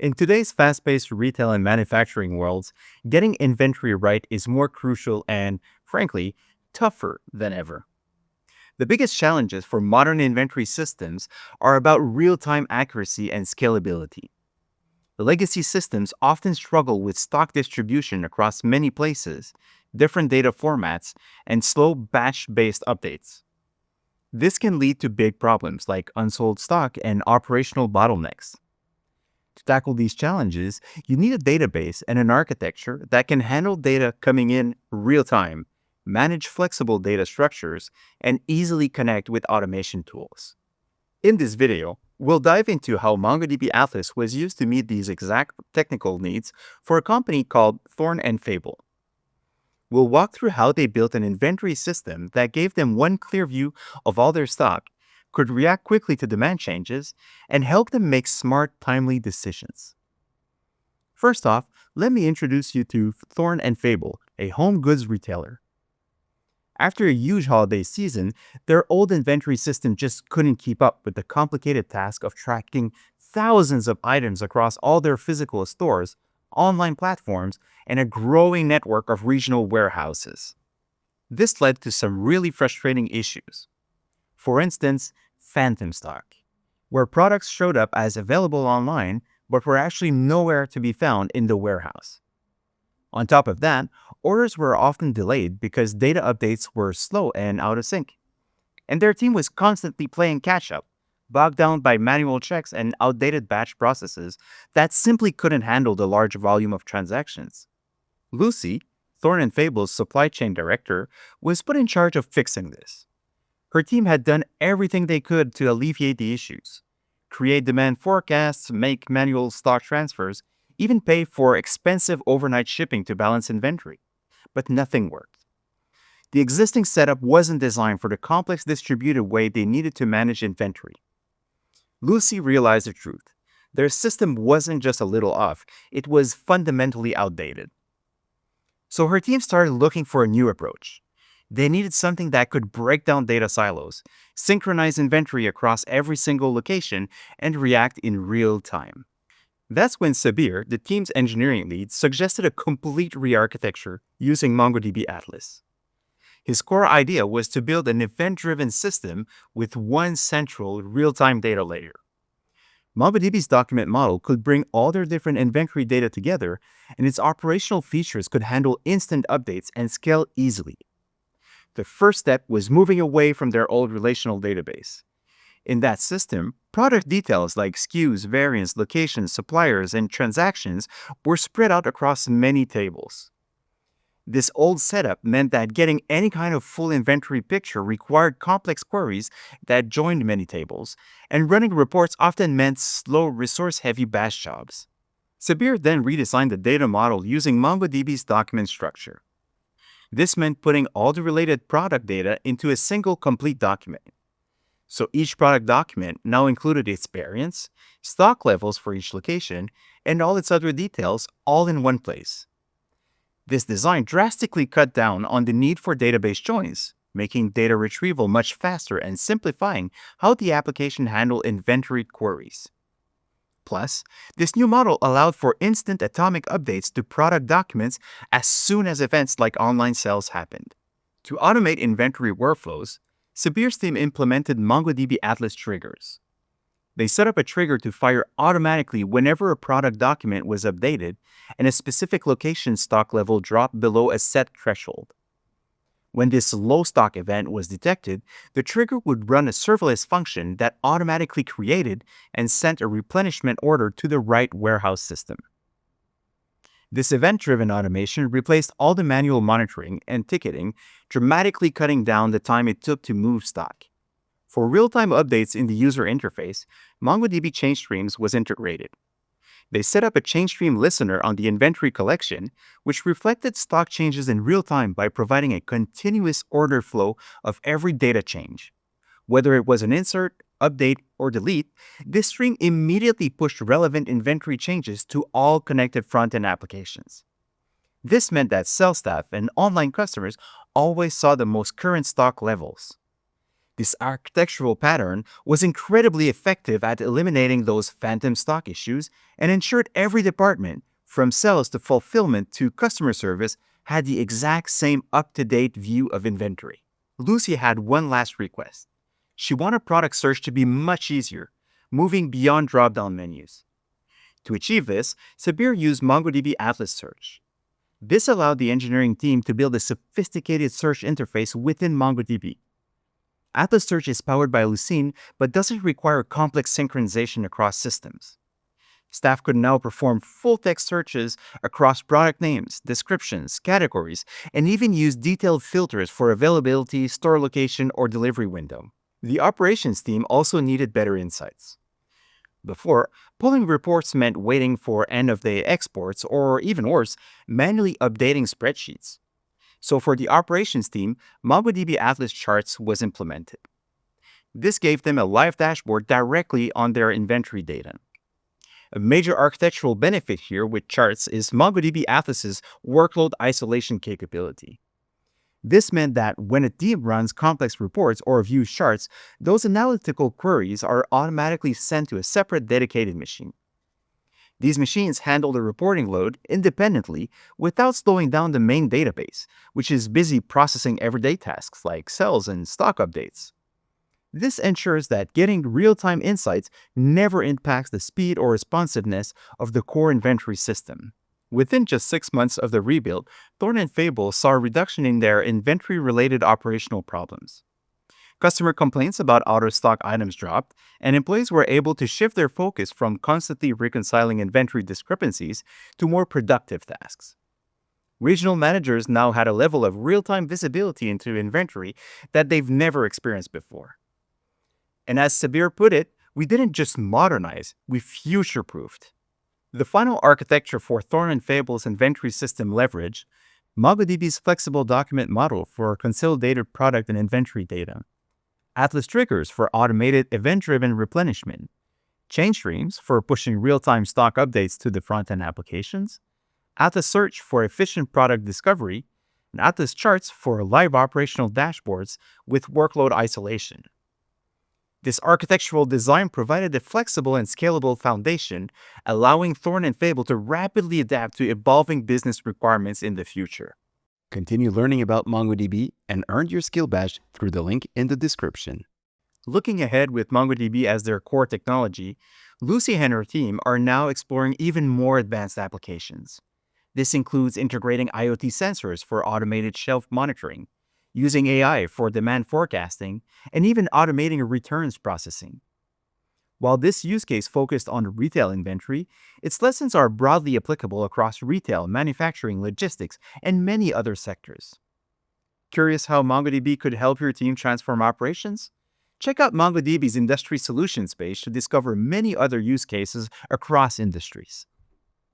In today's fast-paced retail and manufacturing worlds, getting inventory right is more crucial and, frankly, tougher than ever. The biggest challenges for modern inventory systems are about real-time accuracy and scalability. The legacy systems often struggle with stock distribution across many places, different data formats, and slow batch-based updates. This can lead to big problems like unsold stock and operational bottlenecks. To tackle these challenges, you need a database and an architecture that can handle data coming in real time, manage flexible data structures, and easily connect with automation tools. In this video, we'll dive into how MongoDB Atlas was used to meet these exact technical needs for a company called Thorn and Fable. We'll walk through how they built an inventory system that gave them one clear view of all their stock, could react quickly to demand changes, and help them make smart, timely decisions. First off, let me introduce you to Thorn and Fable, a home goods retailer. After a huge holiday season, their old inventory system just couldn't keep up with the complicated task of tracking thousands of items across all their physical stores, online platforms, and a growing network of regional warehouses. This led to some really frustrating issues. For instance, phantom stock, where products showed up as available online but were actually nowhere to be found in the warehouse. On top of that, orders were often delayed because data updates were slow and out of sync. And their team was constantly playing catch-up, bogged down by manual checks and outdated batch processes that simply couldn't handle the large volume of transactions. Lucy, Thorn and Fable's supply chain director, was put in charge of fixing this. Her team had done everything they could to alleviate the issues, create demand forecasts, make manual stock transfers, even pay for expensive overnight shipping to balance inventory. But nothing worked. The existing setup wasn't designed for the complex distributed way they needed to manage inventory. Lucy realized the truth. Their system wasn't just a little off, it was fundamentally outdated. So her team started looking for a new approach. They needed something that could break down data silos, synchronize inventory across every single location, and react in real time. That's when Sabir, the team's engineering lead, suggested a complete re-architecture using MongoDB Atlas. His core idea was to build an event-driven system with one central real-time data layer. MongoDB's document model could bring all their different inventory data together, and its operational features could handle instant updates and scale easily. The first step was moving away from their old relational database. In that system, product details like SKUs, variants, locations, suppliers, and transactions were spread out across many tables. This old setup meant that getting any kind of full inventory picture required complex queries that joined many tables, and running reports often meant slow, resource-heavy batch jobs. Sabir then redesigned the data model using MongoDB's document structure. This meant putting all the related product data into a single complete document. So each product document now included its variants, stock levels for each location, and all its other details all in one place. This design drastically cut down on the need for database joins, making data retrieval much faster and simplifying how the application handled inventory queries. Plus, this new model allowed for instant atomic updates to product documents as soon as events like online sales happened. To automate inventory workflows, Sabir's team implemented MongoDB Atlas triggers. They set up a trigger to fire automatically whenever a product document was updated and a specific location stock level dropped below a set threshold. When this low stock event was detected, the trigger would run a serverless function that automatically created and sent a replenishment order to the right warehouse system. This event-driven automation replaced all the manual monitoring and ticketing, dramatically cutting down the time it took to move stock. For real-time updates in the user interface, MongoDB Change Streams was integrated. They set up a change stream listener on the inventory collection, which reflected stock changes in real time by providing a continuous order flow of every data change. Whether it was an insert, update, or delete, this stream immediately pushed relevant inventory changes to all connected front-end applications. This meant that sales staff and online customers always saw the most current stock levels. This architectural pattern was incredibly effective at eliminating those phantom stock issues and ensured every department, from sales to fulfillment to customer service, had the exact same up-to-date view of inventory. Lucy had one last request. She wanted product search to be much easier, moving beyond drop-down menus. To achieve this, Sabir used MongoDB Atlas search. This allowed the engineering team to build a sophisticated search interface within MongoDB. Atlas Search is powered by Lucene but doesn't require complex synchronization across systems. Staff could now perform full-text searches across product names, descriptions, categories, and even use detailed filters for availability, store location, or delivery window. The operations team also needed better insights. Before, pulling reports meant waiting for end-of-day exports or, even worse, manually updating spreadsheets. So for the operations team, MongoDB Atlas Charts was implemented. This gave them a live dashboard directly on their inventory data. A major architectural benefit here with charts is MongoDB Atlas's workload isolation capability. This meant that when a team runs complex reports or views charts, those analytical queries are automatically sent to a separate dedicated machine. These machines handle the reporting load independently without slowing down the main database, which is busy processing everyday tasks like sales and stock updates. This ensures that getting real-time insights never impacts the speed or responsiveness of the core inventory system. Within just 6 months of the rebuild, Thorn and Fable saw a reduction in their inventory-related operational problems. Customer complaints about out-of-stock items dropped, and employees were able to shift their focus from constantly reconciling inventory discrepancies to more productive tasks. Regional managers now had a level of real-time visibility into inventory that they've never experienced before. And as Sabir put it, we didn't just modernize, we future-proofed. The final architecture for Thorn and Fable's inventory system leveraged MongoDB's flexible document model for consolidated product and inventory data, Atlas triggers for automated event-driven replenishment, chain streams for pushing real-time stock updates to the front-end applications, Atlas search for efficient product discovery, and Atlas charts for live operational dashboards with workload isolation. This architectural design provided a flexible and scalable foundation, allowing Thorn and Fable to rapidly adapt to evolving business requirements in the future. Continue learning about MongoDB and earn your skill badge through the link in the description. Looking ahead with MongoDB as their core technology, Lucy and her team are now exploring even more advanced applications. This includes integrating IoT sensors for automated shelf monitoring, using AI for demand forecasting, and even automating returns processing. While this use case focused on retail inventory, its lessons are broadly applicable across retail, manufacturing, logistics, and many other sectors. Curious how MongoDB could help your team transform operations? Check out MongoDB's Industry Solutions page to discover many other use cases across industries.